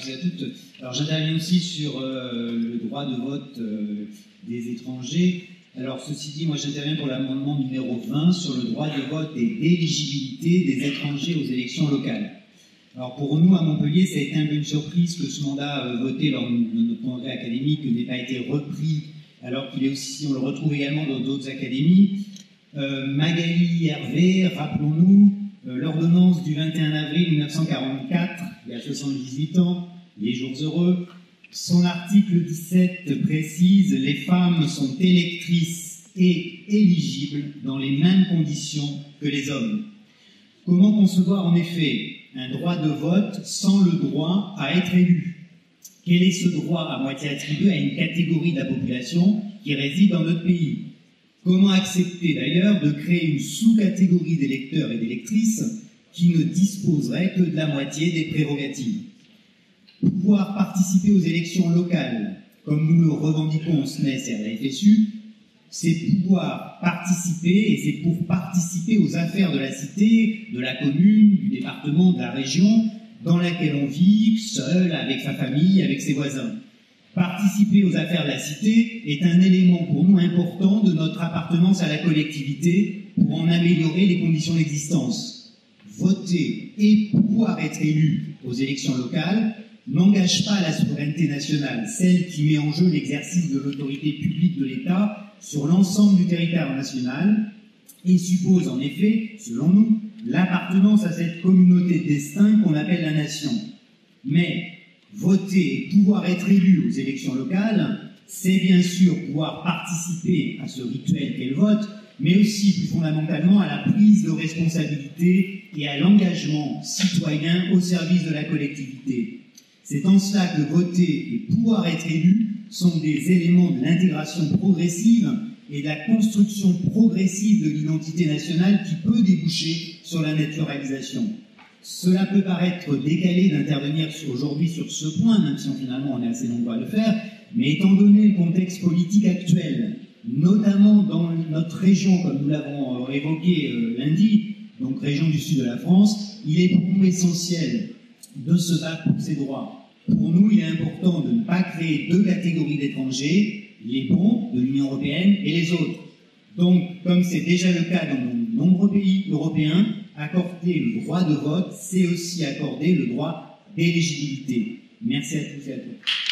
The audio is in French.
tous et à toutes. Alors j'interviens aussi sur le droit de vote des étrangers. Alors ceci dit, moi j'interviens pour l'amendement numéro 20 sur le droit de vote et d'éligibilité des étrangers aux élections locales. Alors pour nous, à Montpellier, ça a été un peu une surprise que ce mandat voté lors de notre congrès académique n'ait pas été repris, alors qu'il est aussi, on le retrouve également dans d'autres académies. Magali Hervé, rappelons-nous, l'ordonnance du 21 avril 1944, il y a 78 ans, les jours heureux, son article 17 précise « Les femmes sont électrices et éligibles dans les mêmes conditions que les hommes ». Comment concevoir en effet un droit de vote sans le droit à être élu? Quel est ce droit à moitié attribué à une catégorie de la population qui réside dans notre pays? Comment accepter d'ailleurs de créer une sous-catégorie d'électeurs et d'électrices qui ne disposerait que de la moitié des prérogatives? Pouvoir participer aux élections locales, comme nous le revendiquons au SNES et à la FSU, c'est pouvoir participer, et c'est pour participer aux affaires de la cité, de la commune, du département, de la région, dans laquelle on vit, seul, avec sa famille, avec ses voisins. Participer aux affaires de la cité est un élément pour nous important de notre appartenance à la collectivité pour en améliorer les conditions d'existence. Voter et pouvoir être élu aux élections locales n'engage pas la souveraineté nationale, celle qui met en jeu l'exercice de l'autorité publique de l'État sur l'ensemble du territoire national et suppose en effet, selon nous, l'appartenance à cette communauté de destin qu'on appelle la nation. Mais voter et pouvoir être élu aux élections locales, c'est bien sûr pouvoir participer à ce rituel qu'est le vote, mais aussi plus fondamentalement à la prise de responsabilité et à l'engagement citoyen au service de la collectivité. C'est en cela que voter et pouvoir être élu sont des éléments de l'intégration progressive et de la construction progressive de l'identité nationale qui peut déboucher sur la naturalisation. Cela peut paraître décalé d'intervenir aujourd'hui sur ce point, même si finalement on est assez nombreux à le faire, mais étant donné le contexte politique actuel, notamment dans notre région, comme nous l'avons évoqué lundi, donc région du sud de la France, il est pour nous essentiel de se battre pour ses droits. Pour nous, il est important de ne pas créer deux catégories d'étrangers, les bons de l'Union européenne et les autres. Donc, comme c'est déjà le cas dans de nombreux pays européens, accorder le droit de vote, c'est aussi accorder le droit d'éligibilité. Merci à tous et à toutes.